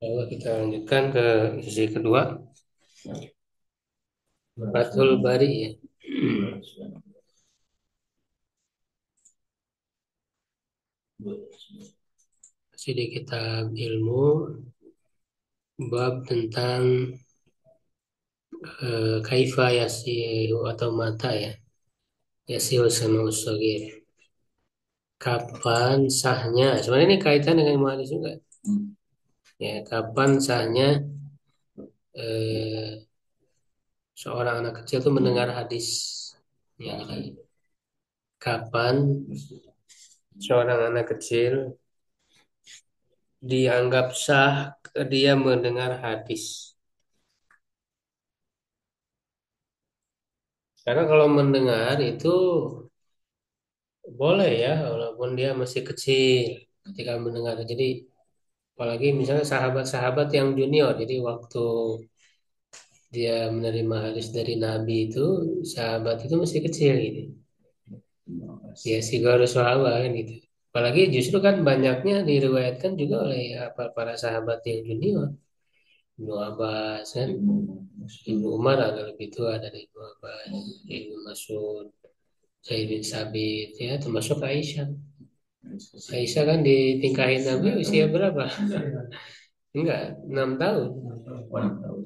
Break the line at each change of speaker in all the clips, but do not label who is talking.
Lalu kita lanjutkan ke sesi kedua, Fathul Bari ya. Masih di kitab ilmu, bab tentang kaifa yasihu atau mata ya, yasihu sanu sogir. Kapan sahnya? Sebenarnya ini kaitan dengan hadis juga. Ya, kapan sahnya eh, seorang anak kecil itu mendengar hadis? Ya, jadi kapan seorang anak kecil dianggap sah dia mendengar hadis? Karena kalau mendengar itu boleh ya, walaupun dia masih kecil ketika mendengar. Jadi apalagi misalnya sahabat-sahabat yang junior, jadi waktu dia menerima hadis dari Nabi itu, sahabat itu masih kecil gitu. Ya sih harus sahabat kan gitu. Apalagi justru kan banyaknya diriwayatkan juga oleh para sahabat yang junior. Ibnu Abbas kan, Ibnu Umar agak lebih tua dari Ibnu Abbas, Ibnu Mas'ud, Zaid bin Sabit, ya termasuk Aisyah. Aisyah kan ditingkahin Nabi usia berapa? Enggak, 6 tahun.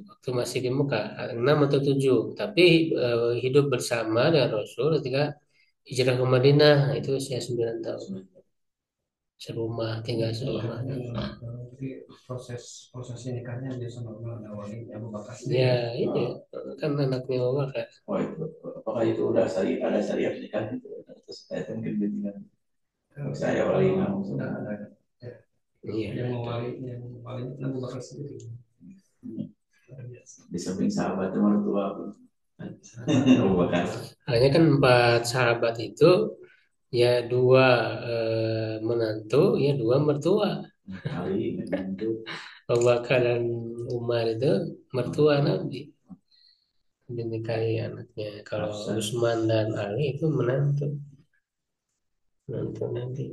Waktu masih di Mekah, 6 atau 7. Tapi hidup bersama dengan Rasul ketika hijrah ke Madinah, itu usia 9 tahun. Serumah, tinggal serumah.
Jadi prosesnya nikahnya dia sama awalnya Abu Bakar
Ya,
sendiri.
ini kan anaknya Abu Bakar.
Oh itu, apakah itu udah ada syariat nikah itu? Terus saya mungkin dengan saya wali namun sudah ada. Ya.
Iya.
Yang mewali Abu Bakar sendiri. Di samping sahabat itu mertua Abu Bakar.
Hanya kan 4 sahabat itu ya dua menantu, ya dua mertua.
Kali menantu.
Abu Bakar dan Umar itu mertua Nabi dinikahi anaknya. Kalau Utsman dan Ali itu menantu Nabi.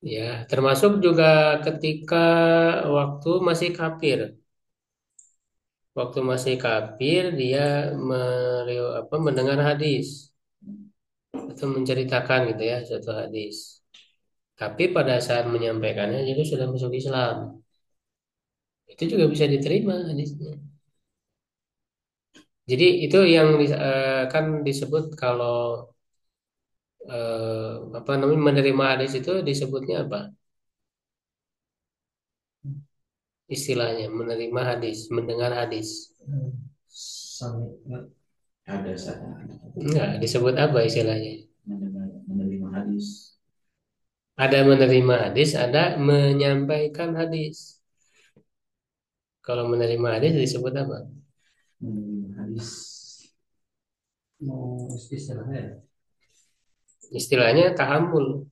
Ya, termasuk juga ketika waktu masih kafir. Waktu masih kafir dia mendengar hadis atau menceritakan gitu ya suatu hadis. Tapi pada saat menyampaikannya itu sudah masuk Islam. Itu juga bisa diterima hadisnya. Jadi itu yang kan disebut kalau apa namanya menerima hadis itu disebutnya apa? Istilahnya menerima hadis, mendengar hadis.
Sami ada satu
Enggak, disebut apa istilahnya?
menerima hadis.
Ada menerima hadis, ada menyampaikan hadis. Kalau menerima hadis disebut apa?
Menerima hadis. Mau istilahnya ya?
Istilahnya tahammul.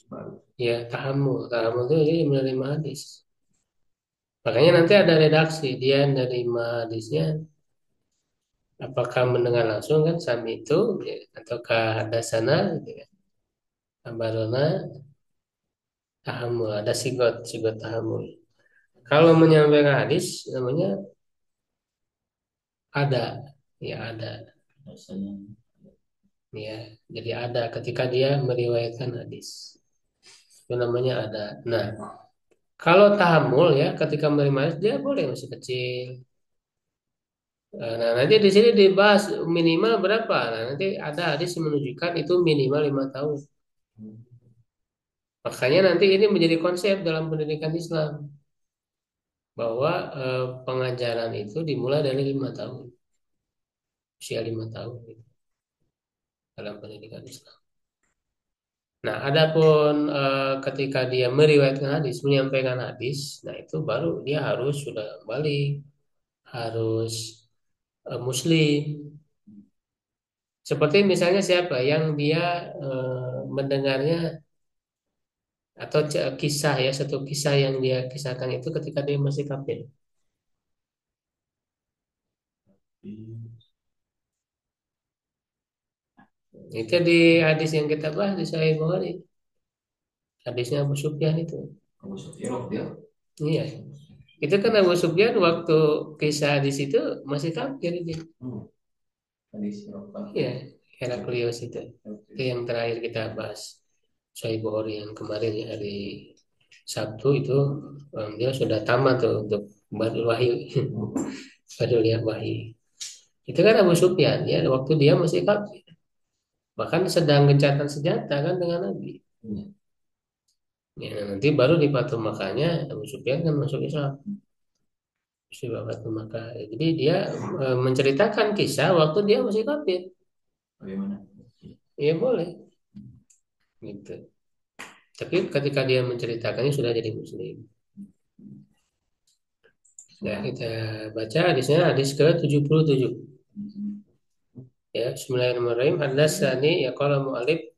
Baru.
Ya, tahammul. Tahammul itu jadi menerima hadis. Makanya nanti ada redaksi dia menerima hadisnya apakah mendengar langsung kan sami itu ya, ataukah ada sana gitu kan. Abarona tahammul, ada sigot tahammul. Kalau menyampaikan hadis namanya ada, ya ada,
Rasanya
ya. Jadi ada ketika dia meriwayatkan hadis. Itu namanya ada. Nah, kalau tahammul ya ketika menerima hadis dia boleh masih kecil. Nah, nanti di sini dibahas minimal berapa. Nah, nanti ada hadis yang menunjukkan itu minimal 5 tahun. Makanya nanti ini menjadi konsep dalam pendidikan Islam bahwa pengajaran itu dimulai dari 5 tahun, usia 5 tahun gitu, dalam pendidikan Islam. Nah, adapun ketika dia meriwayatkan hadis, menyampaikan hadis, nah itu baru dia harus sudah kembali, harus Muslim. Seperti misalnya siapa yang dia mendengarnya atau kisah ya satu kisah yang dia kisahkan itu ketika dia masih kafir. Itu di hadis yang kita bahas di Sahih Bukhari. Hadisnya Abu Sufyan itu.
Abu Sufyan dia.
Iya. Itu kan Abu Sufyan waktu kisah di situ masih kafir dia.
Hadis Eropa.
Iya, Heraklius itu. Itu yang terakhir kita bahas. Sahih Bukhari yang kemarin ya hari Sabtu itu dia sudah tamat tuh untuk baru wahyu. Baru lihat wahyu. Itu kan Abu Sufyan ya waktu dia masih kafir. Bahkan sedang gencatan senjata kan dengan Nabi. Ya, nanti baru di Fatu Makkahnya Abu Sufyan kan masuk Islam. Si Fatu Makkah. Jadi dia menceritakan kisah waktu dia masih kafir.
Bagaimana?
Ya boleh. Gitu. Tapi ketika dia menceritakannya sudah jadi Muslim. Nah, kita baca hadisnya hadis ke-77. Ya, Bismillahirrahmanirrahim. Hadatsani ya qala mu'allif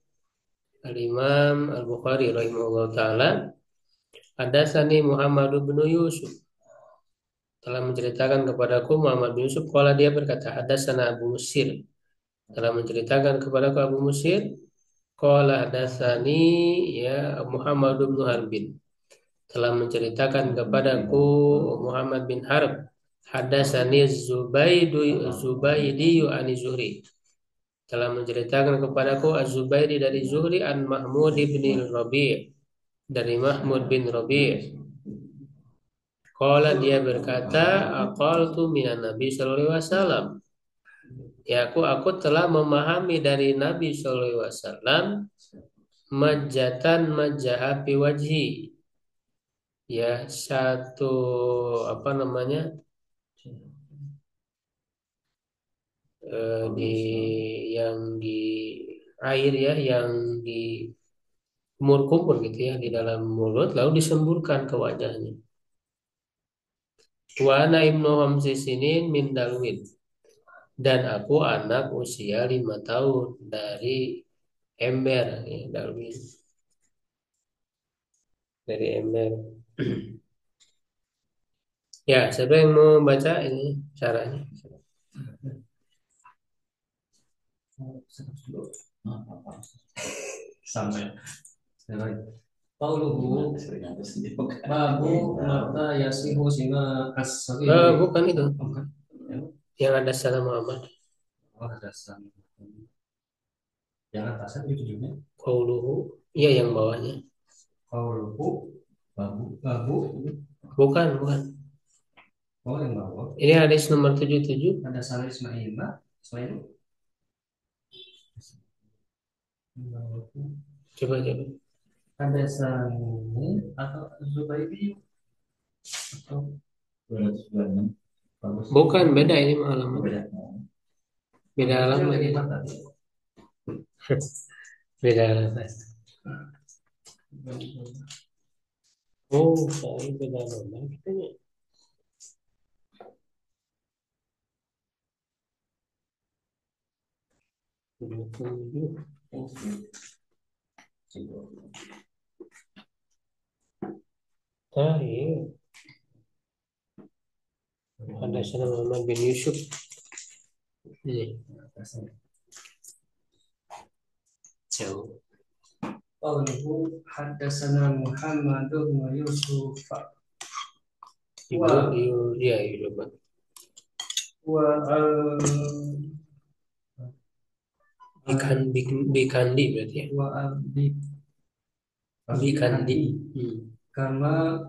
Al-Imam Al-Bukhari rahimahullah taala. Hadatsani Muhammad bin Yusuf telah menceritakan kepadaku Muhammad bin Yusuf qala dia berkata hadatsana Abu Musir telah menceritakan kepadaku Abu Musir qala hadatsani ya Muhammad bin Harbin telah menceritakan kepadaku Muhammad bin Harb hadatsani Zubaidi ani Zuhri telah menceritakan kepadaku Az-Zubairi dari Zuhri an Mahmud bin Rabi' dari Mahmud bin Rabi' qala dia berkata aqaltu minan Nabi sallallahu alaihi wasallam ya aku telah memahami dari Nabi sallallahu alaihi wasallam majatan majahabi wajhi ya satu apa namanya di yang di air ya yang di kumur-kumur gitu ya di dalam mulut lalu disemburkan ke wajahnya. Wa ana ibnu hamsi sinin min dalwin dan aku anak usia 5 tahun dari ember ya, dalwin dari ember. Ya, siapa yang mau baca ini caranya?
Sampai.
Qauluhu babu mata yasihu sima
Bukan itu. Yang ada salam Muhammad.
Oh, ada sama. Yang atasnya itu juga.
Qauluhu, iya yang bawahnya.
Qauluhu babu.
Bukan.
Oh, yang bawah.
Ini hadis nomor 77.
Ada salah Ismail.
Coba.
Ada sani atau Zubairi atau
296.
Bukan, beda ini halaman. Beda halaman. Beda halaman. Oh, saya beda halaman kitanya. Iya. Ada sana Muhammad bin Yusuf. Ini. Jauh.
Qauluhu haddatsana Muhammad bin Yusuf
Iya, coba.
wa
Bikandi berarti ya.
wa
Bikandi.
Kama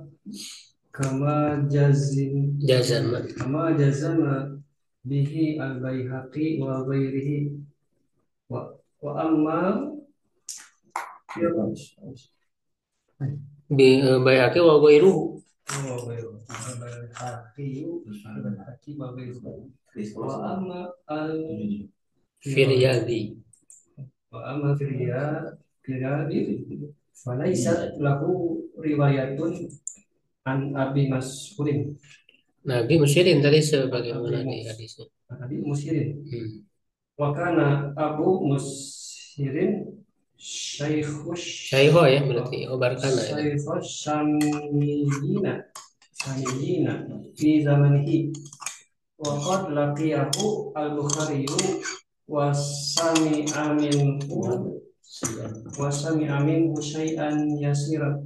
jazama bihi al-Baihaqi wa ghairihi wa amma
Bayaki wa ghairuhu.
Wa amma
Firyadi.
Firyadi falaisa lahu riwayatun an Abi Mas'udin.
Nabi Musyirin tadi sebagaimana di hadisnya.
Nabi Musyirin. Wa kana Abu Musyirin Syaiho
ya berarti Barkana ya.
Syaiho Samiyina fi zamanihi wa qad laqiyahu al-Bukhari
wasami amin syai'an yasira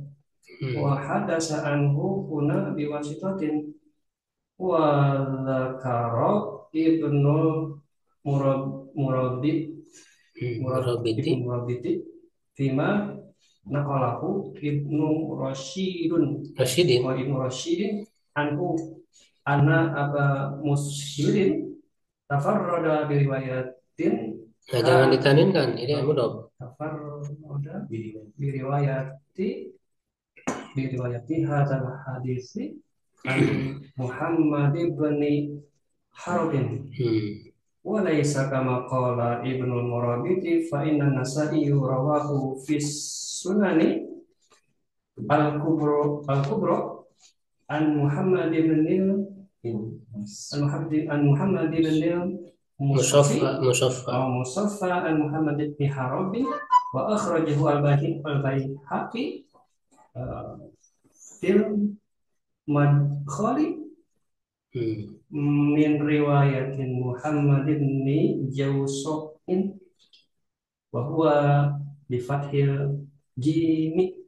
wa hadasa anhu kuna biwasitatin wa dzakara ibnu murabbi
Murabiti.
ibnu murabiti fima naqalahu ibnu
Rasyidin.
ibnu rasyidin anhu anna aba mushirin tafarrada biriwayatin
Nah, jangan ditaninkan, ini mudhof.
tafarrada biriwayati hadzal hadisi an Muhammad ibn Harbin wa laysa kama qala Ibnu Murabiti fa inna Nasa'i rawahu fi sunani al-kubra an Muhammad ibn Musaffa an Muhammad ibn Harbin wa akhrajahu al-Baihaqi fil madkhali min riwayatin Muhammad ibn Jawsaqin wa huwa bi fathil jimi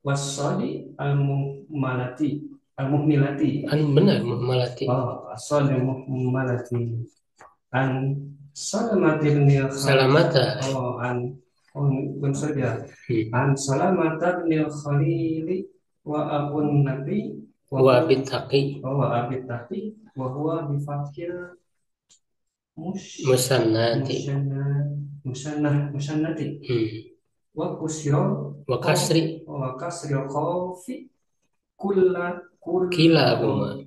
wasadi al-muhmilati
Benar, muhmalati.
asadi muhmalati an salamati bin
Salamata.
bukan saja an salamata bin Khalili wa abun nabi
Wa bitaqi.
wa huwa bi fathil
Musannati.
musannati wa
Wa kasri.
khawfi
Kilahuma.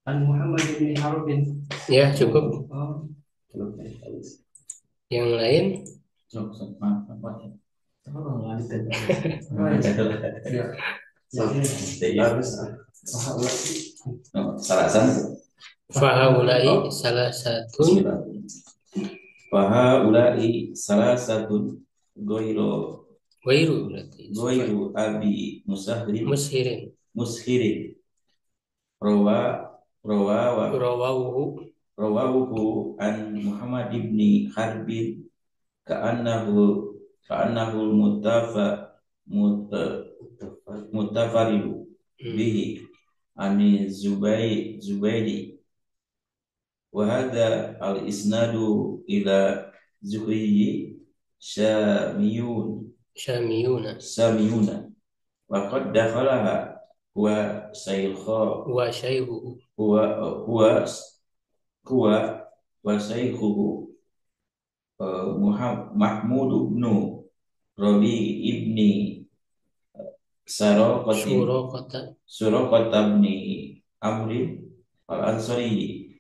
an Muhammad bin Harbin.
Ya, cukup. Yang lain? Fahaulai salah satu
Goiro
berarti.
abi
Mushirin.
Rawahu an Muhammad ibn Harbin ka'annahu mutafaridu bihi ani Zubairi wa hadha al-isnadu ila Zuhri Syamiyuna wa qad dakhalaha wa shaykhuhu Mahmud ibn Rabi ibni Suraqata ibn Amri al-Ansari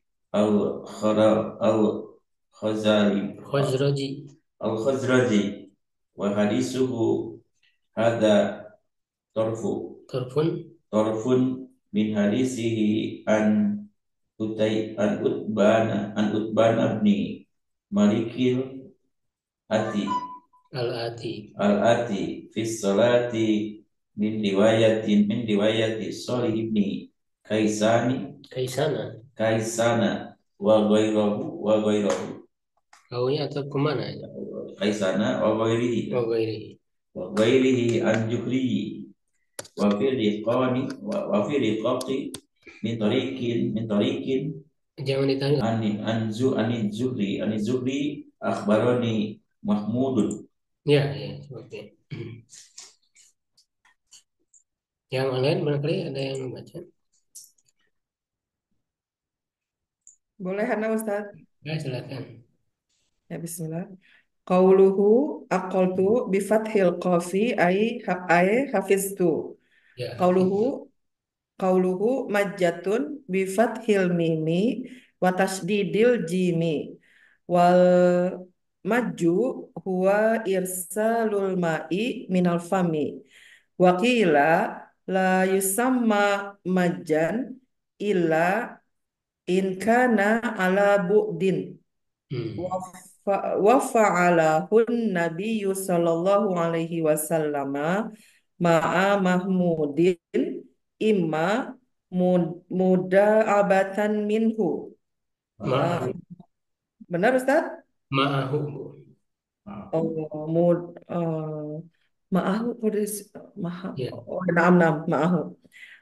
al-Khazraji wa hadisuhu hadha torfun min hadisihi an Utbana ibn Malikil al-Ati fi salati min riwayati Shalih ibn Kaisana wa ghayruhu
Kaunya atau kemana?
Kaisana wa ghairihi an Juhri wa fi riqaqi min tariqin
Jangan ditanya.
Ani Zuhri akhbarani Mahmudun.
Ya, oke. Yang lain barangkali ada yang membaca.
Boleh Hana Ustaz?
Ya, silakan.
Ya, bismillah. Qauluhu aqaltu bi fathil qafi ay hafiztu.
Ya.
Qauluhu majjatun bi fathil mimi wa tasdidil jimi. Wal majju huwa irsalul ma'i minal fami. Wa qila la yusamma majjan illa in kana ala bu'din. Wa fa'alahun nabiyyu sallallahu alaihi wasallam ma'a mahmudin imma muda abatan minhu. Ah,
Ma'ahu.
benar Ustaz?
Ma'ahu.
Oh, mud, ma'ahu, maha,
Ya,
oh, naam, ma'ahu.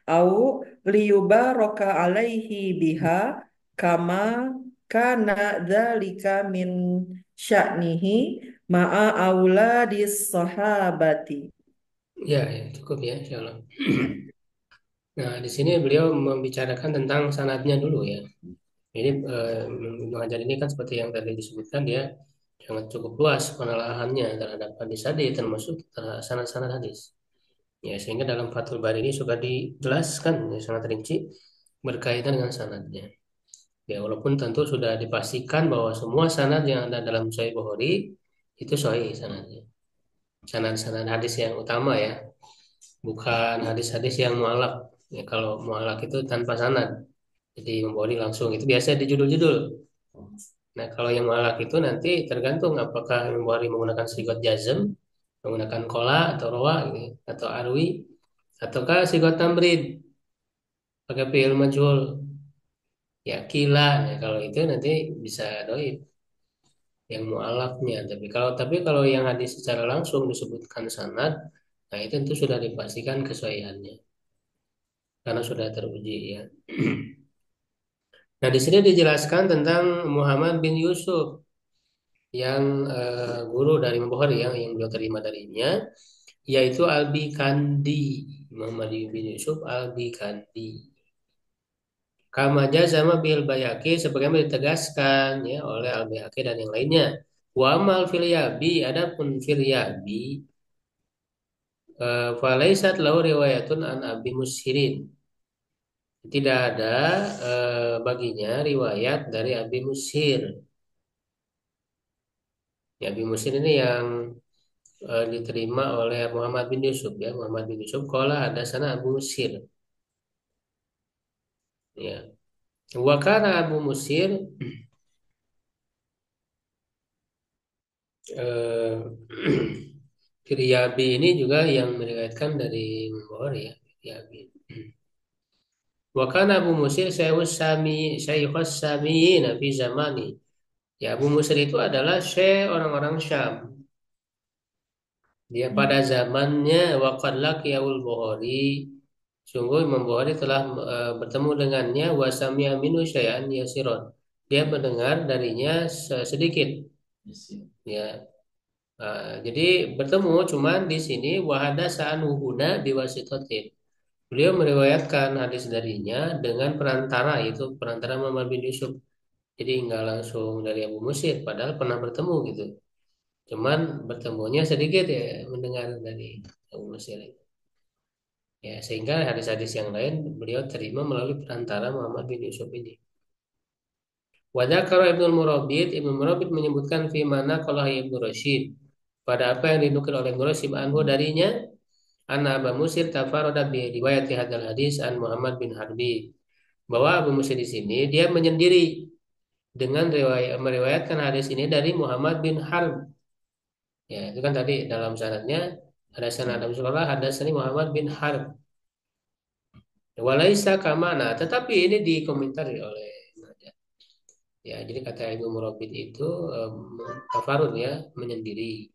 Au liyubaraka alaihi biha kama kana dzalika min sya'nihi ma'a auladis sahabati.
ya, ya, cukup ya, insya Allah. Nah, di sini beliau membicarakan tentang sanadnya dulu ya. Ini mengajar ini kan seperti yang tadi disebutkan, dia sangat cukup luas penelahannya terhadap hadis tadi, termasuk sanad-sanad hadis. Ya, sehingga dalam Fathul Bari ini sudah dijelaskan ya, sangat rinci berkaitan dengan sanadnya. Ya, walaupun tentu sudah dipastikan bahwa semua sanad yang ada dalam Sahih Bukhari itu sahih sanadnya. Sanad-sanad hadis yang utama ya, bukan hadis-hadis yang mualaf. Ya, kalau mualaf itu tanpa sanad, jadi membawa langsung itu biasa di judul-judul. Nah, kalau yang mualaf itu nanti tergantung apakah membawa menggunakan sigot jazm, menggunakan kola atau roa gitu, atau arwi, ataukah sigot tamrid pakai fi'il majhul. Ya kila, nah, kalau itu nanti bisa doib yang mualafnya. Tapi kalau yang hadis secara langsung disebutkan sanad, nah itu tentu sudah dipastikan kesahihannya karena sudah teruji ya. Nah, di sini dijelaskan tentang Muhammad bin Yusuf yang guru dari Imam Bukhari yang beliau terima darinya, yaitu Al-Bikandi. Muhammad bin Yusuf Al-Bikandi. Kama jazama bil Bayhaqi sebagaimana ditegaskan ya oleh Al Bayhaqi dan yang lainnya. Wa amal Firyabi, adapun Firyabi falaisat lahu riwayatun an Abi Mushirin. Tidak ada baginya riwayat dari Abi Mushir. Ya, Abi Mushir ini yang diterima oleh Muhammad bin Yusuf ya. Muhammad bin Yusuf qala ada sana Abu Mushir. Ya. Wa kana Abu Mushir eh, Firyabi ini juga yang meriwayatkan dari Bukhari ya. Firyabi. Wa kana Abu Mushir Syaihus Samiyin fi zamani. Ya, Abu Mushir itu adalah syekh orang-orang Syam. Dia pada zamannya waqad laqiyahul Bukhari. Sungguh Imam Bukhari telah bertemu dengannya wa sami'a minhu syai'an yasiron. Dia mendengar darinya sedikit. Ya. Jadi bertemu cuman di sini wahada sa'an wuhuna biwasitotin. Beliau meriwayatkan hadis darinya dengan perantara, yaitu perantara Muhammad bin Yusuf. Jadi nggak langsung dari Abu Musyir, padahal pernah bertemu gitu. Cuman bertemunya sedikit ya mendengar dari Abu Musyir. Ya, sehingga hadis-hadis yang lain beliau terima melalui perantara Muhammad bin Yusuf ini. Wadakara Ibnu Murabit, Ibnu Murabit menyebutkan fi mana qala Ibnu Rasyid. Pada apa yang dinukil oleh Ibnu Rasyid anhu darinya, Anna Abu Musir tafarada bi riwayat hadal hadis an Muhammad bin Harbi. Bahwa Abu Musir di sini dia menyendiri dengan meriwayatkan hadis ini dari Muhammad bin Harb. Ya, itu kan tadi dalam sanadnya ada sanad Abu Sulaiman, ada sanad Muhammad bin Harb. Walaisa kamana, tetapi ini dikomentari oleh ya, jadi kata Ibnu Murabit itu tafarud ya, menyendiri.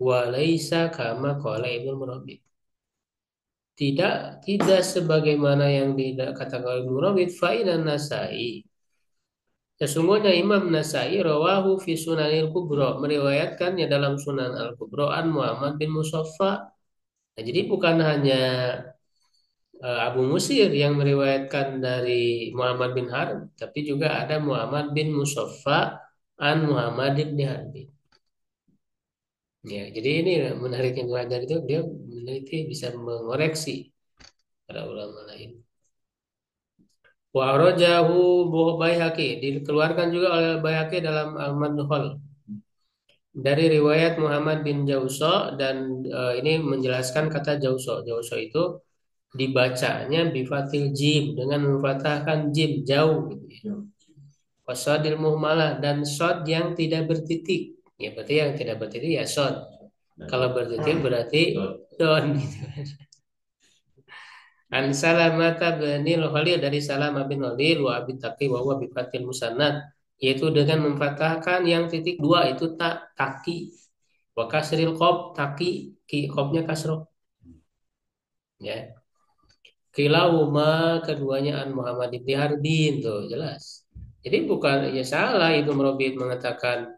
Walaisa kama qala Ibnu Murabit. Tidak sebagaimana yang dikatakan oleh Ibnu Murabit fa inan Nasai. Sesungguhnya Imam Nasai rawahu fi Sunanil Kubra meriwayatkannya dalam Sunan Al Kubra an Muhammad bin Musaffa. Nah, jadi bukan hanya Abu Musir yang meriwayatkan dari Muhammad bin Harb, tapi juga ada Muhammad bin Musaffa an Muhammad bin Harbi. Ya, jadi ini menariknya belajar itu dia meneliti bisa mengoreksi para ulama lain. Wa rajahu Baihaqi dikeluarkan juga oleh Baihaqi dalam Al-Madkhal dari riwayat Muhammad bin Jauso dan ini menjelaskan kata Jauso. Jauso itu dibacanya bifatil jim dengan memfathahkan jim jauh gitu ya. Wasadil muhmalah dan sod yang tidak bertitik. Ya berarti yang tidak bertitik ya sod. Kalau bertitik berarti don gitu. An Salamata bin Khalil dari Salamah bin Khalil wa Abi Taqi wa huwa bi fathil musannad, yaitu dengan memfathahkan yang titik dua itu tak taki, wa kasril qaf taki, ki qafnya kasroh, ya. Kilahuma keduanya an Muhammad ibn Harbin, tuh jelas. Jadi bukan ya salah itu Merobit mengatakan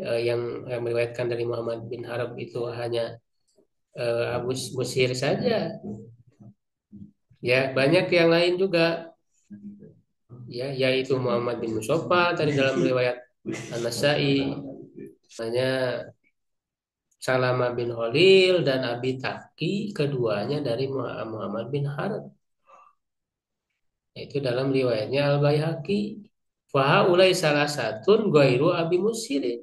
yang meriwayatkan dari Muhammad bin Harb itu hanya Abu Busir saja. Ya, banyak yang lain juga, ya, yaitu Muhammad bin Musofa tadi dalam riwayat An-Nasai, hanya Salamah bin Khalil dan Abi Taki keduanya dari Muhammad bin Harb, itu dalam riwayatnya Al-Baihaqi. Fahaulai salah satun ghairu Abi Musir.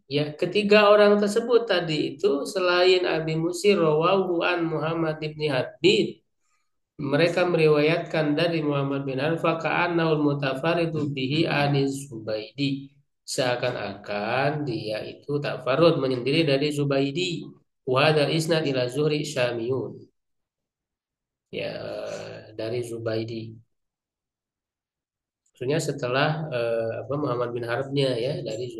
Ya, ketiga orang tersebut tadi itu selain Abi Musir rawahu an Muhammad bin Harbin, mereka meriwayatkan dari Muhammad bin Harb ka'annaul mutafaridu bihi anis Zubaidi, seakan-akan dia itu tafarud menyendiri dari Zubaidi. Wa hadzal isnad ila Zuhri Syamiyun, ya, dari Zubaidi maksudnya setelah Muhammad bin Harbnya, ya, dari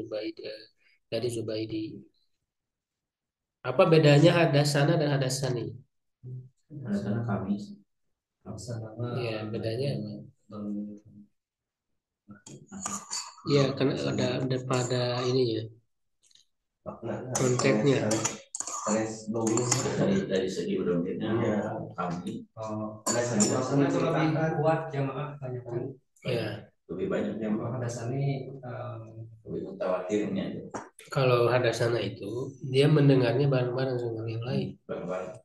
Zubaidi. Apa bedanya hadasana dan hadasani?
Karena kami
Ya, bedanya apa? Ya, kan ada pada ininya, konteksnya.
Dari segi berbeda kami
Karena itu lebih kuat jamaah banyak kan.
Ya,
lebih banyak yang
Kalau dasarnya
lebih mutawatirnya
kalau hadasana itu dia mendengarnya bareng-bareng sama yang lain
barang-barang.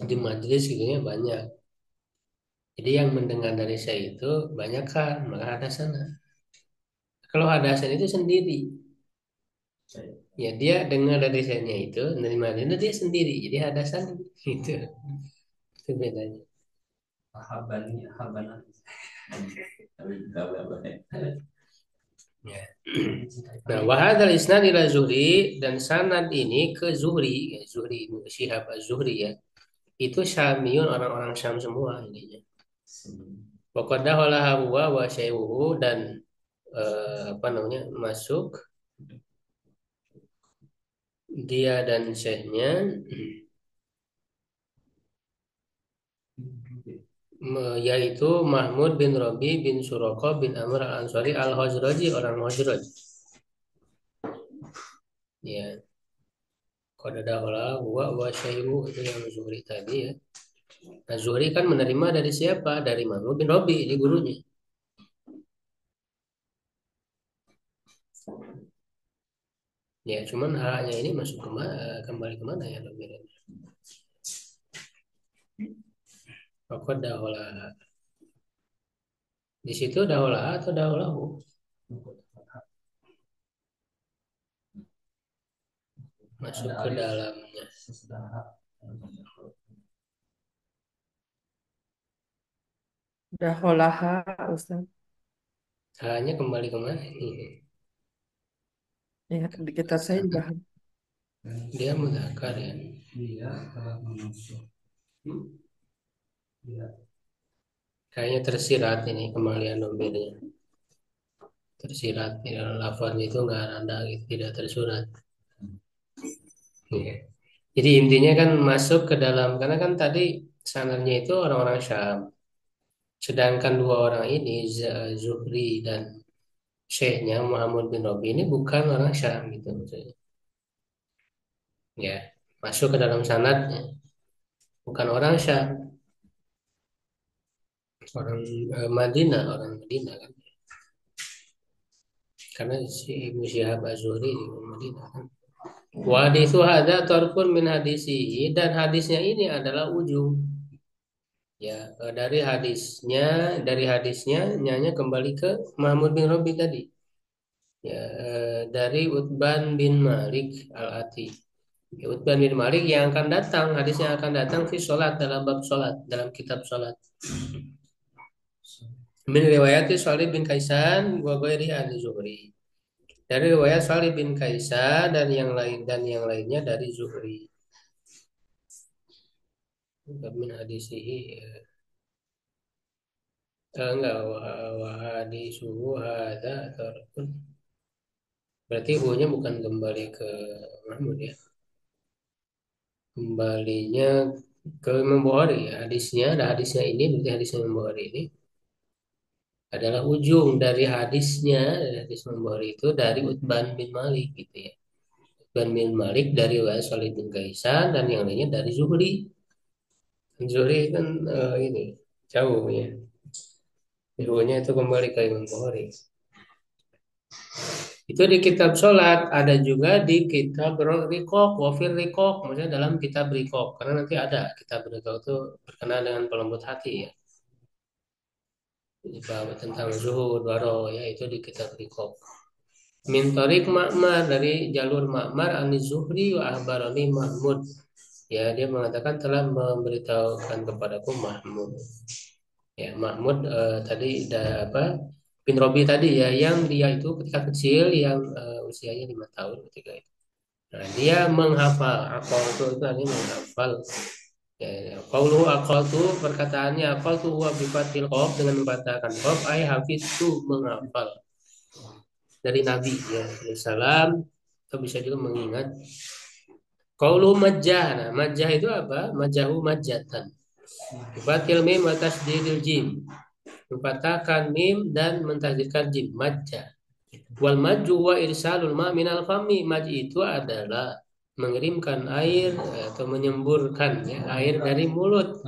di majelis gitu ya banyak. Jadi yang mendengar dari saya itu banyak kan, maka hadasana. Kalau hadasan itu sendiri, ya dia dengar dari saya itu, nerima dia sendiri, jadi hadasan itu bedanya.
habanah.
Tapi nggak berapa ya.
Ya. Nah, wahadal isnad ila Zuhri, dan sanad ini ke Zuhri, ya, Zuhri Ibnu Syihab Az-Zuhri, ya. Itu Syamiyun, orang-orang Syam semua ininya. Waqad dakhala huwa wa syai'uhu, dan masuk dia dan syekhnya, yaitu Mahmud bin Rabi bin Suraqah bin Amr al-Ansari al-Khazraji, orang Khazraj. Ya. Qad dakhala huwa wa syai'uhu, itu yang Zuhri tadi, ya. Nah, Zuhri kan menerima dari siapa? Dari Mahmud bin Rabi, ini gurunya. Ya, cuman haknya ini masuk kembali kemana ya domirnya? Pokok dahola. Di situ dahola atau daholahu? Masuk ke dalamnya.
Daholaha Ustaz.
Haknya kembali kemana ini?
Ya, di kitab saya juga.
Dia mudzakkar, ya.
Dia telah mengusung. Dia
Kayaknya tersirat ini kembalian domirnya. Tersirat, ya, lafaznya itu nggak ada gitu, tidak tersurat. Ya. Jadi intinya kan masuk ke dalam, karena kan tadi sanadnya itu orang-orang Syam. Sedangkan dua orang ini Zuhri dan syekhnya Muhammad bin Rabi ini bukan orang Syam gitu maksudnya. Ya, masuk ke dalam sanadnya. Bukan orang Syam, orang Madinah, orang Madinah kan. Karena si Ibnu Syihab Az-Zuhri di Madinah kan. Wa haditsu hadza tarfun min hadisihi, dan hadisnya ini adalah ujung. Ya, dari hadisnya nyanya kembali ke Mahmud bin Rabi tadi. Ya, dari Utban bin Malik Al-Ati. Ya, Utban bin Malik yang akan datang, hadisnya akan datang fi sholat, dalam bab sholat, dalam kitab sholat. Min riwayat Shalih bin Kaisan wa ghairi an Zuhri. Dari riwayat Shalih bin Kaisan dan yang lainnya dari Zuhri. min hadisihi enggak wa hadisuhu hadza tarkun. Berarti hunya bukan kembali ke Mahmud ya. Kembalinya ke Imam Bukhari ya. Hadisnya ini berarti hadisnya Imam Bukhari ini adalah ujung dari hadisnya dari hadis Imam Bukhari itu dari Utban bin Malik gitu ya. Utban bin Malik dari Walid bin Kaisan dan yang lainnya dari Zuhri. Zuhri kan ini jauh ya. Hunya itu kembali ke Imam Bukhari. Itu di kitab sholat, ada juga di kitab rikok, wafir rikok, maksudnya dalam kitab rikok. Karena nanti ada kitab rikok itu berkenaan dengan pelembut hati ya. Bahwa tentang zuhud, waro ya itu di kitab rikok. Min Tariq Ma'mar dari jalur Ma'mar ani Zuhri wa ahbarani Mahmud. Ya dia mengatakan telah memberitahukan kepadaku Mahmud. Ya Mahmud tadi apa? Bin Robi tadi ya yang dia itu ketika kecil yang usianya 5 tahun ketika itu. Nah, dia menghafal akal itu artinya menghafal. Ya, qaulu aqaltu perkataannya aqaltu wa bi fathil qaf dengan membacakan qaf ay hafiztu menghafal dari Nabi ya salam atau bisa juga mengingat qaulu majjah. Nah, majjah itu apa? Majjahu majjatan. Fathil mim wa tasdidil jim. Memfathahkan mim dan mentasdidkan jim majjah. Wal majju wa irsalul ma minal fami. Maj itu adalah mengirimkan air atau menyemburkan ya, air dari mulut.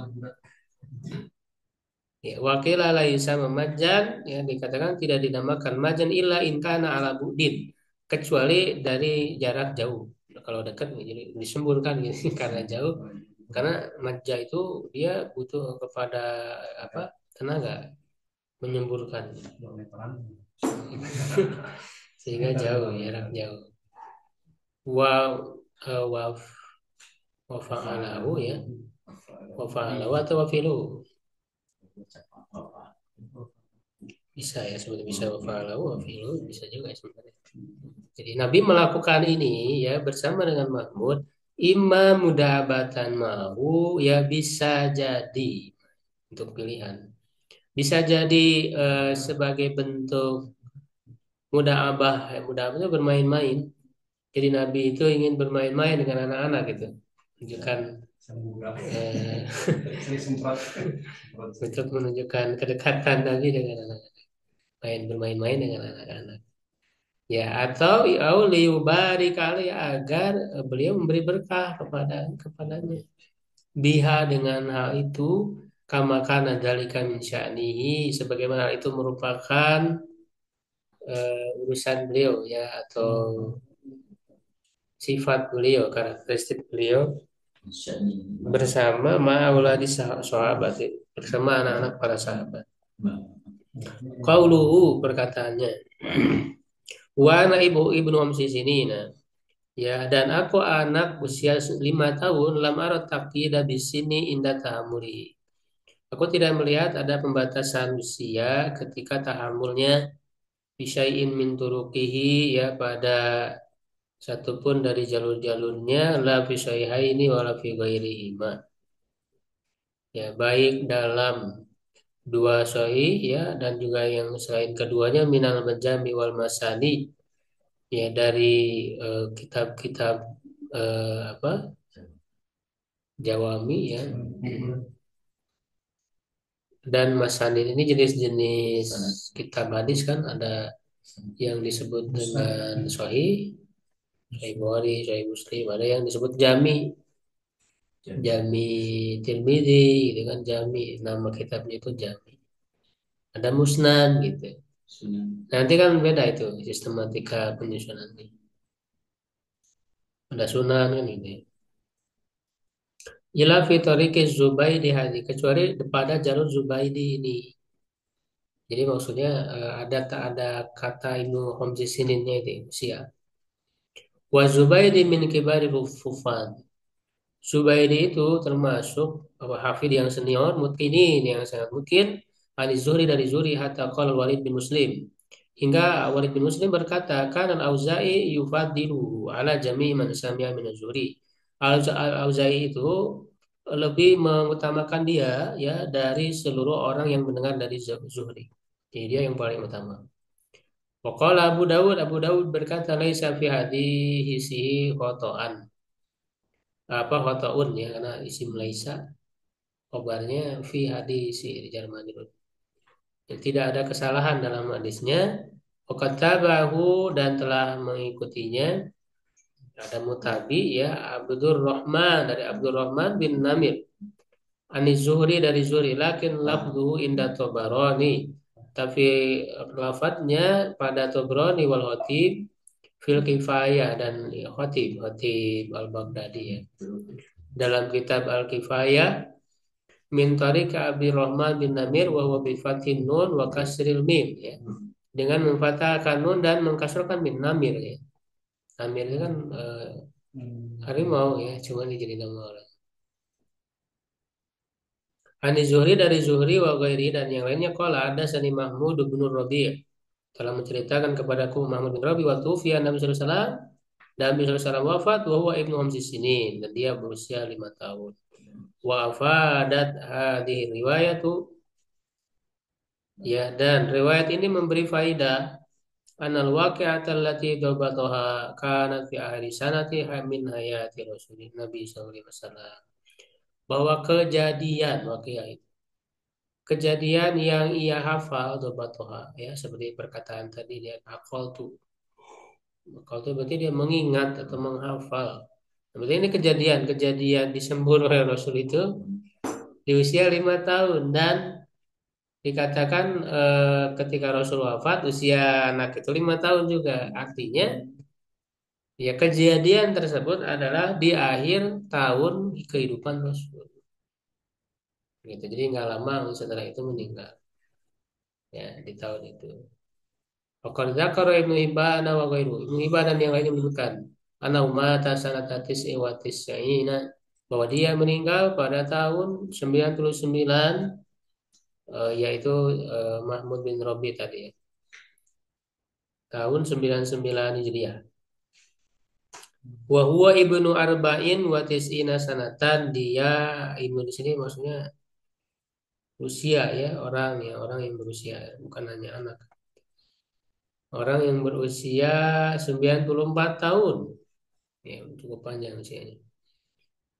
Ya, wakila laisa memajan ya dikatakan tidak dinamakan majan illa in kana ala budin kecuali dari jarak jauh. Kalau dekat jadi disemburkan gitu karena jauh karena majja itu dia butuh kepada apa tenaga menyemburkan sehingga jauh jarak jauh. Wa wa wa fa'alahu ya wa fa'alahu atau wa fi'lu bisa ya sebetulnya bisa wa fa'alahu wa fi'lu bisa juga sebenarnya. Jadi Nabi melakukan ini ya bersama dengan Mahmud imam mudabatan mau ya bisa jadi untuk pilihan bisa jadi sebagai bentuk mudaabah itu bermain-main. Jadi Nabi itu ingin bermain-main dengan anak-anak gitu menunjukkan untuk menunjukkan kedekatan Nabi dengan anak-anak bermain-main dengan anak-anak ya atau liubari kali agar beliau memberi berkah kepadanya biha dengan hal itu kama kana dzalika min sya'nihi sebagaimana hal itu merupakan urusan beliau ya atau sifat beliau karakteristik beliau bersama ma'auladi sahabat bersama anak-anak para sahabat. Qauluhu perkataannya wa ana ibnu sinina ya dan aku anak usia 5 tahun lam arat taqyida bisini inda tahamuli. Aku tidak melihat ada pembatasan usia ketika tahamulnya bisyai'in min turuqihi ya pada satupun dari jalur-jalurnya la fi sahihaini wala fi ghairihima. Ya, baik dalam dua sahih ya dan juga yang selain keduanya minal majami wal masani ya dari kitab-kitab apa Jawami ya dan masanid ini jenis-jenis kitab hadis kan ada yang disebut dengan sahih Sahih Bukhari, Sahih Muslim, ada yang disebut Jami Tirmidzi gitu kan Jami nama kitabnya itu Jami ada Musnad gitu nanti kan beda itu sistematika penyusunannya ada Sunan kan gitu ila fi tariqi Zubaidi hadi kecuali pada jalur Zubaidi ini jadi maksudnya ada kata Ibnu Hamzah sininnya itu usia wa Zubaidi min kibari Fufan Zubaidi itu termasuk hafid yang senior, mutkinin yang sangat mungkin Ali Zuhri dari Zuhri hatta qala Walid bin Muslim. Hingga Walid bin Muslim berkata, "Kana al-Auza'i yufaddilu ala jami' man sami'a min az-Zuhri." Al-Auza'i itu lebih mengutamakan dia ya dari seluruh orang yang mendengar dari Zuhri. Jadi dia yang paling utama. Waqala Abu Dawud berkata laisa fi hadhihi khotoan. Apa khotoun ya karena isim laisa kabarnya fi hadisi di Jerman itu. Jadi tidak ada kesalahan dalam hadisnya. Waqatabahu dan telah mengikutinya ada mutabi ya Abdurrahman dari Abdurrahman bin Namir. Ani Zuhri dari Zuhri lakin lafduhu inda Tabarani. Tapi lafadznya pada Tabrani wal Khatib fil Kifayah dan Khatib Al-Baghdadi ya. Dalam kitab Al-Kifayah min tariq Abi Rahman bin Namir wa huwa bi fathin nun wa kasril mim ya. Dengan memfathahkan nun dan mengkasrahkan bin Namir ya. Namir itu kan harimau ya, cuma jadi nama orang. Ani Zuhri dari Zuhri wa ghairi dan yang lainnya qala ada Sani Mahmud bin Rabi' telah menceritakan kepadaku Mahmud bin Rabi' wa tufiya Nabi sallallahu alaihi wasallam dan Nabi sallallahu alaihi wasallam wafat wa huwa ibnu khamsi sinin dan dia berusia 5 tahun. Wa afadat hadhihi riwayatu ya dan riwayat ini memberi faidah anal waqi'ata allati dabataha kanat fi akhir sanati min hayati Rasulullah Nabi sallallahu alaihi wasallam bahwa kejadian waqi'ah itu kejadian yang ia hafal dobatoha ya seperti perkataan tadi dia hafal tuh kalau itu berarti dia mengingat atau menghafal. Berarti ini kejadian disembur oleh Rasul itu di usia 5 tahun dan dikatakan ketika Rasul wafat usia anak itu 5 tahun juga. Artinya ya kejadian tersebut adalah di akhir tahun kehidupan Rasul. Gitu. Jadi nggak lama setelah itu meninggal ya di tahun itu. Qad dzakara Ibnu Hibban wa ghairu. Ibnu Hibban dan yang lainnya menyebutkan ana umata sanata tis'i wa tis'ina bahwa dia meninggal pada tahun 99 yaitu Mahmud bin Rabi tadi ya. Tahun 99 Hijriah. Wa huwa ibnu arba'in wa tis'ina sanatan dia ibnu di sini maksudnya usia ya orang yang berusia bukan hanya anak. Orang yang berusia 94 tahun. Ya, cukup panjang usianya.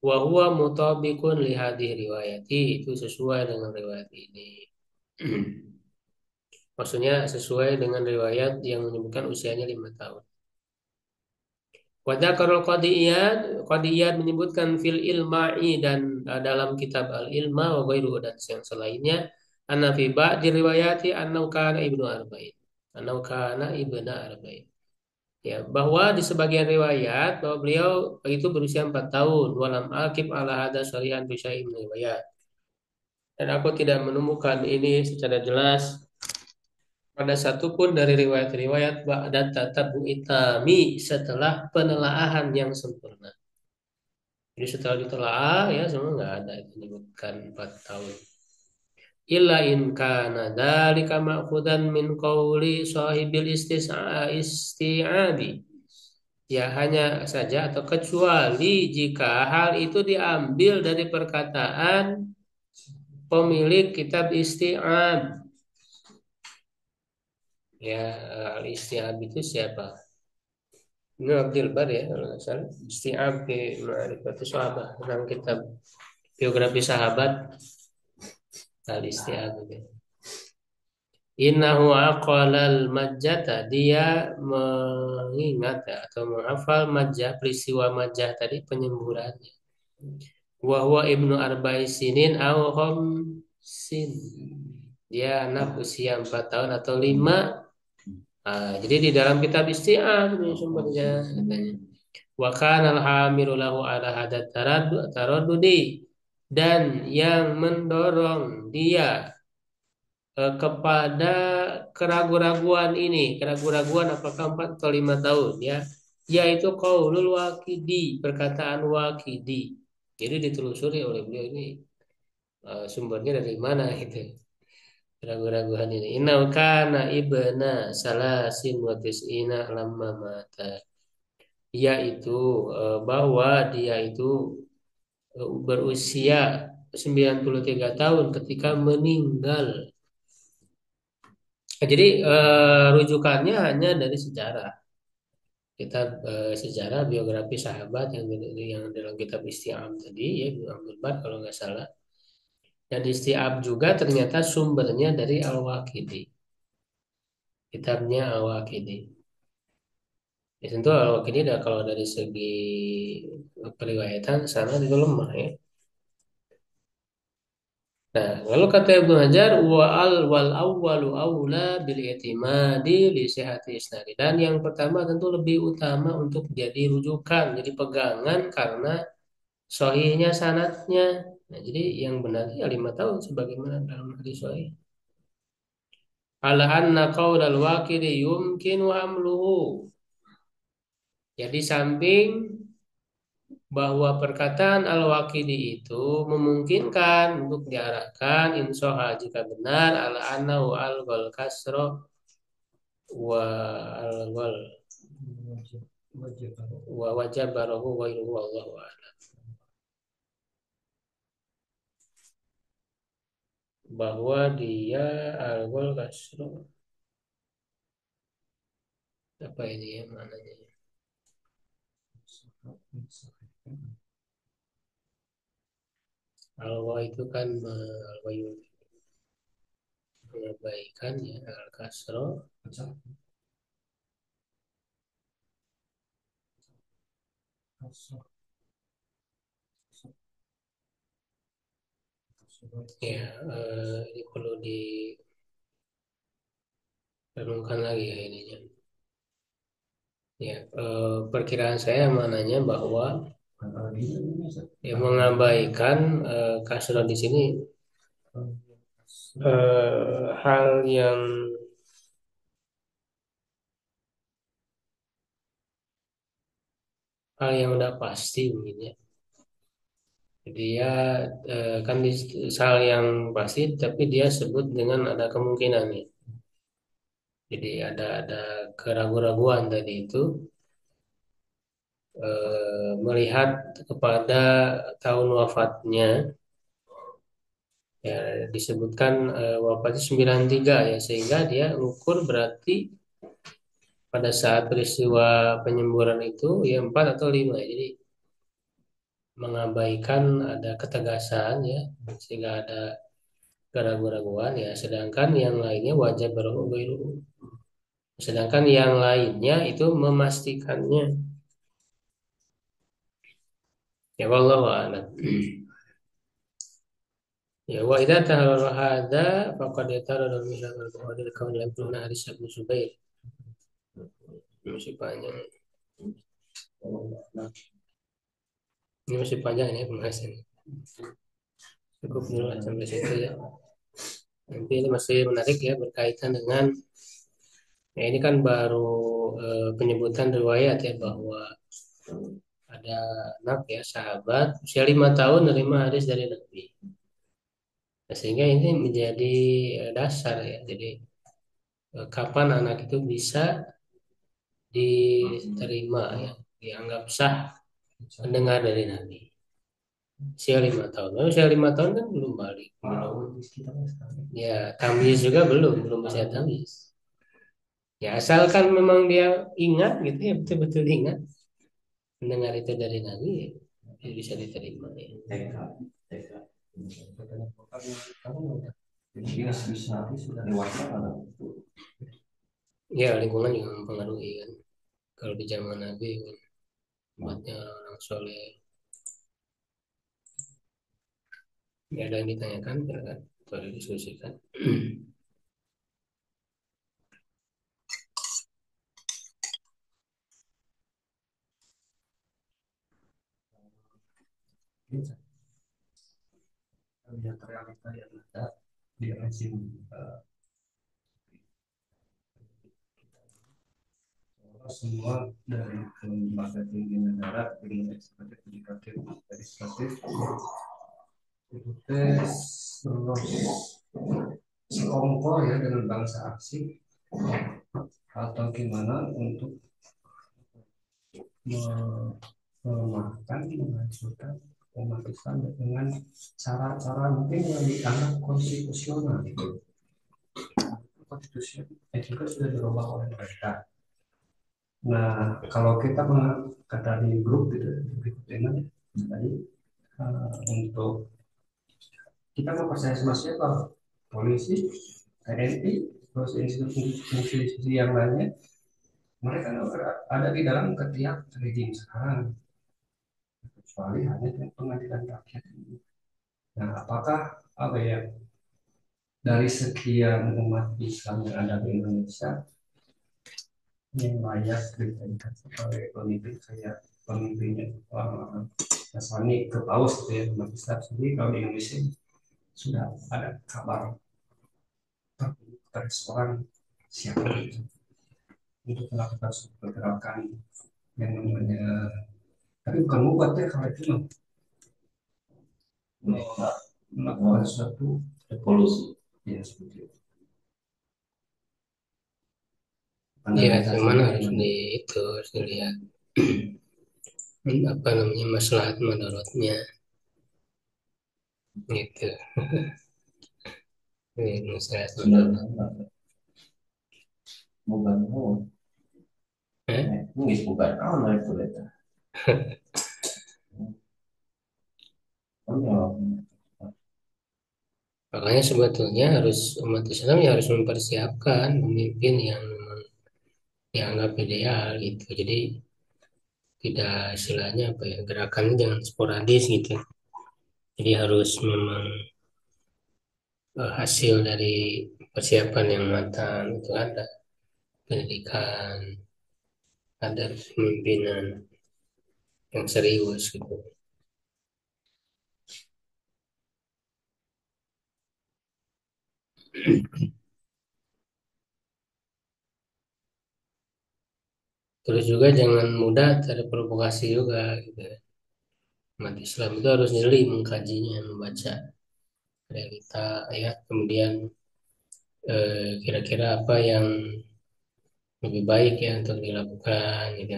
Wa huwa mutabiqun li hadhihi riwayati itu sesuai dengan riwayat ini. Maksudnya sesuai dengan riwayat yang menyebutkan usianya 5 tahun. Wa dzakarul qadiyat menyebutkan fil ilma'i dan dalam kitab al-ilma wa ghairu dan yang selainnya anna fi ba'di riwayati annahu kana ibnu arba'in. Annahu kana ibnu arba'in. Ya, bahwa di sebagian riwayat bahwa beliau itu berusia 4 tahun walam akib ala hada syari'an bi syai'in riwayat. Dan aku tidak menemukan ini secara jelas pada satupun dari riwayat-riwayat ba'da tatabu'i tami setelah penelaahan yang sempurna. Jadi setelah ditelaah ya semua nggak ada itu menyebutkan 4 tahun. Illa in kana dzalika ma'khudan min qauli sahibil isti'abi. Ya hanya saja atau kecuali jika hal itu diambil dari perkataan pemilik kitab isti'ab. Ya al-isti'ab itu siapa? Ini Abdul Bar ya kalau nggak salah. Isti'ab di Ma'rifatus Sahabah tentang kitab biografi sahabat al-isti'ab itu. Innahu aqalal majjata dia mengingat atau menghafal majjah peristiwa majjah tadi penyemburannya. Wa huwa ibnu arba'i sinin au khamsin. Dia anak usia 4 tahun atau 5. Jadi di dalam kitab isti'ab ini sumbernya katanya. Wa kana al-hamilu lahu ala hadat taraddudi dan yang mendorong dia kepada keraguan-raguan ini, keraguan-raguan apakah 4 atau 5 tahun ya, yaitu qaulul Waqidi, perkataan Waqidi. Jadi ditelusuri oleh beliau ini sumbernya dari mana gitu. Keraguan-raguan ini. Inna kana ibna salasin wa tis'ina lamma mata. Yaitu bahwa dia itu berusia 93 tahun ketika meninggal. Nah, jadi rujukannya hanya dari sejarah. Kita sejarah biografi sahabat yang dalam kitab Isti'ab tadi ya Ibnu Abdul Bar kalau nggak salah. Dan Isti'ab juga ternyata sumbernya dari Al-Waqidi. Kitabnya Al-Waqidi. Ya, tentu Al-Waqidi kalau dari segi periwayatan sana itu lemah ya. Nah, lalu kata Ibnu Hajar wal awwalu aula bil i'timadi li sihhati isnadi. Dan yang pertama tentu lebih utama untuk jadi rujukan, jadi pegangan karena sahihnya sanadnya. Nah, jadi yang benar ya 5 tahun sebagaimana dalam hadis sahih. Ala anna qaulal waqidi yumkin wa amluhu. Jadi samping bahwa perkataan al-Waqidi itu memungkinkan untuk diarahkan insoha jika benar ala annahu al-ghal kasro wa al-ghal wa wajabarahu wa iluhu wallahu a'lam. Bahwa dia al-ghal kasro apa ini ya maknanya? Al-ghal itu kan mengabaikan ya al-kasro ya ini perlu direnungkan lagi ya ininya. Ya, perkiraan saya maknanya bahwa ya, mengabaikan kasro di sini hal yang udah pasti mungkin ya. Jadi ya kan di hal yang pasti, tapi dia sebut dengan ada kemungkinan ya. Jadi ada keraguan-raguan tadi itu melihat kepada tahun wafatnya ya disebutkan wafatnya 93 ya sehingga dia ukur berarti pada saat peristiwa penyemburan itu ya 4 atau 5 ya. Jadi mengabaikan ada ketegasan ya sehingga ada keraguan-raguan ya sedangkan yang lainnya wajib berhubung sedangkan yang lainnya itu memastikannya ya wallahu a'lam. Ya wa idza taharra hadza faqad yatarada al-mihnan al-bukhari al-kawn lam yakun hadis Ibnu Zubair. Masih panjang. Ini masih panjang ini pembahasan. Cukup dulu lah sampai situ ya. Nanti ini masih menarik ya berkaitan dengan ya ini kan baru penyebutan riwayat ya bahwa ada anak ya sahabat usia 5 tahun menerima hadis dari Nabi. Nah, sehingga ini menjadi dasar ya. Jadi kapan anak itu bisa diterima ya dianggap sah mendengar dari Nabi. Usia 5 tahun. Lalu usia 5 tahun kan belum balik, belum. Ya tamyiz juga belum bisa tamyiz. Ya asalkan memang dia ingat gitu ya betul-betul ingat mendengar itu dari Nabi ya, bisa diterima ya. Ya lingkungan juga mempengaruhi kan. Kalau di zaman Nabi kan tempatnya orang soleh. Ya ada yang ditanyakan kan atau didiskusikan.
Lihat realita yang ada di rezim semua dari lembaga tinggi negara dengan eksekutif, yudikatif, legislatif itu tes terus sekongkol ya dengan bangsa asing atau gimana untuk melemahkan, menghancurkan
umat Islam dengan cara-cara mungkin yang dianggap konstitusional gitu. Konstitusi juga sudah dirubah oleh mereka. Nah, kalau kita kata di grup gitu berikutnya tadi untuk kita mau percaya sama siapa? Polisi, TNI, terus institusi yang lainnya, mereka ada di dalam ketiak rezim sekarang, kecuali hanya pengadilan rakyat ini. Nah, apakah apa ya dari sekian umat Islam yang ada di Indonesia yang layak dijadikan sebagai pemimpin kayak pemimpinnya orang-orang Nasrani ke Paus gitu ya umat Islam sendiri kalau di Indonesia sudah ada kabar dari seorang siapa gitu untuk melakukan suatu pergerakan yang namanya tapi bukan membuat ya kalau itu melakukan suatu
Evolusi.
ya seperti itu.
Ya,
Pandangan saya
cuman
sendiri
harus di itu harus dilihat apa namanya maslahat madaratnya gitu. Ini maslahat
Sudah
madarat.
bukan oh,
Eh?
ini bukan oh itu beta. Oh,
Makanya sebetulnya harus umat Islam ya harus mempersiapkan pemimpin yang memang dianggap ideal gitu. Jadi tidak istilahnya apa ya gerakannya jangan sporadis gitu. Jadi harus memang hasil dari persiapan yang matang itu ada pendidikan, ada pemimpinan yang serius gitu. Terus juga jangan mudah terprovokasi juga gitu. Umat Islam itu harus jeli mengkajinya, membaca realita ya, kemudian kira-kira apa yang lebih baik ya untuk dilakukan gitu.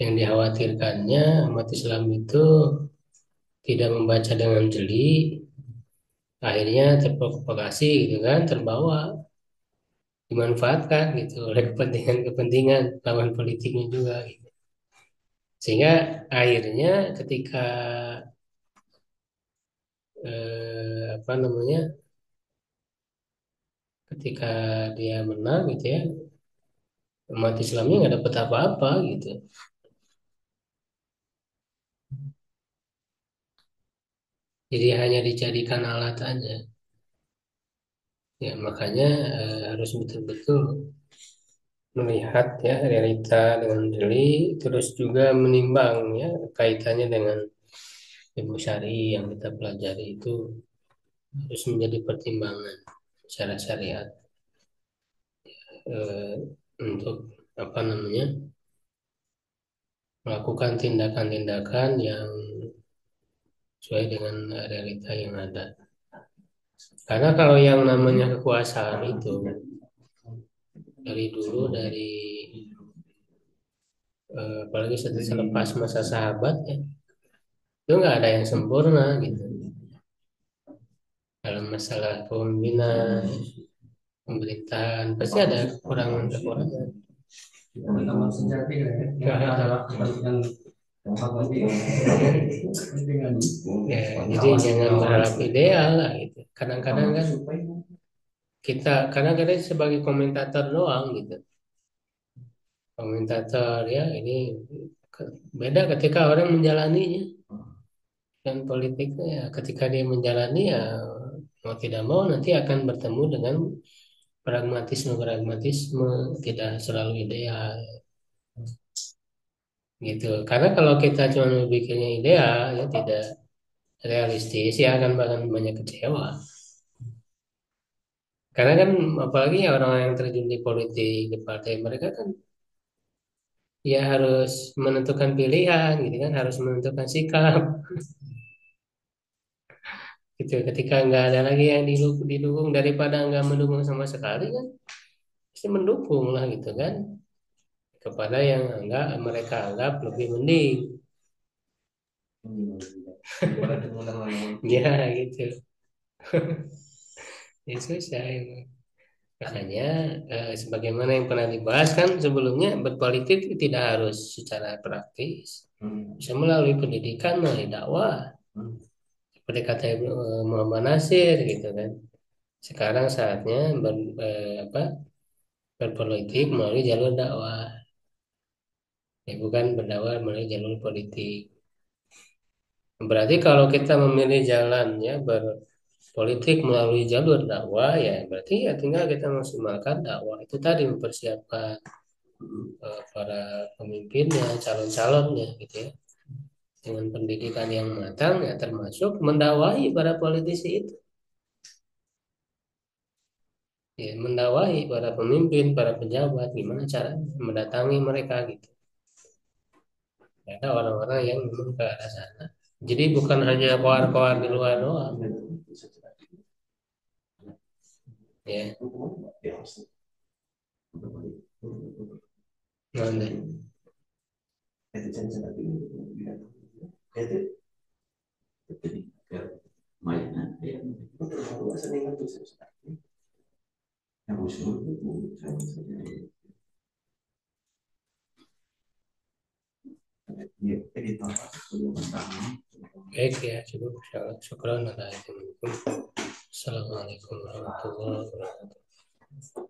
Yang dikhawatirkannya umat Islam itu tidak membaca dengan jeli, akhirnya terprovokasi gitu kan, terbawa, dimanfaatkan gitu oleh kepentingan-kepentingan lawan politiknya juga gitu. Sehingga akhirnya ketika apa namanya, ketika dia menang gitu ya, umat Islamnya nggak dapat apa-apa gitu. Jadi hanya dijadikan alat aja. Ya makanya harus betul-betul melihat ya realita dengan jeli, terus juga menimbang ya kaitannya dengan ilmu syari yang kita pelajari itu harus menjadi pertimbangan secara syariat eh, untuk apa namanya melakukan tindakan-tindakan yang sesuai dengan realita yang ada. Karena kalau yang namanya kekuasaan itu dari dulu dari apalagi selepas masa sahabat ya itu nggak ada yang sempurna gitu dalam masalah kepemimpinan pemerintahan pasti ada kekurangan-kekurangan.
teman sejati ya yang adalah kepentingan
Ya, jadi jangan berharap ideal lah gitu. Kadang-kadang kan kita kadang-kadang sebagai komentator doang gitu. Komentator ya ini beda ketika orang menjalaninya dan politiknya ya ketika dia menjalani ya mau tidak mau nanti akan bertemu dengan pragmatisme tidak selalu ideal gitu. Karena kalau kita cuma berpikirnya ideal ya tidak realistis ya akan banyak kecewa. Karena kan apalagi ya orang yang terjun di politik di partai mereka kan ya harus menentukan pilihan gitu kan harus menentukan sikap gitu. Ketika nggak ada lagi yang didukung daripada nggak mendukung sama sekali kan pasti mendukung lah gitu kan kepada yang mereka anggap lebih mending
Daripada diundang-undang.
Ya gitu. Ya susah emang. Makanya sebagaimana yang pernah dibahas kan sebelumnya, berpolitik tidak harus secara praktis, bisa melalui pendidikan, melalui dakwah, seperti kata Muhammad Nasir gitu kan. Sekarang saatnya berpolitik melalui jalur dakwah, ya bukan berdakwah melalui jalur politik. Berarti kalau kita memilih jalannya berpolitik melalui jalur dakwah, ya berarti ya tinggal kita maksimalkan dakwah itu tadi, mempersiapkan para pemimpinnya, calon-calonnya gitu ya, dengan pendidikan yang matang, ya termasuk mendakwahi para politisi itu, ya mendakwahi para pemimpin, para pejabat, gimana cara mendatangi mereka gitu. Ada orang-orang yang memang ke arah sana. Jadi bukan hanya koar-koar di luar doang, ya. Mana? Baik ya, cukup. Syukran. Assalamualaikum warahmatullahi wabarakatuh.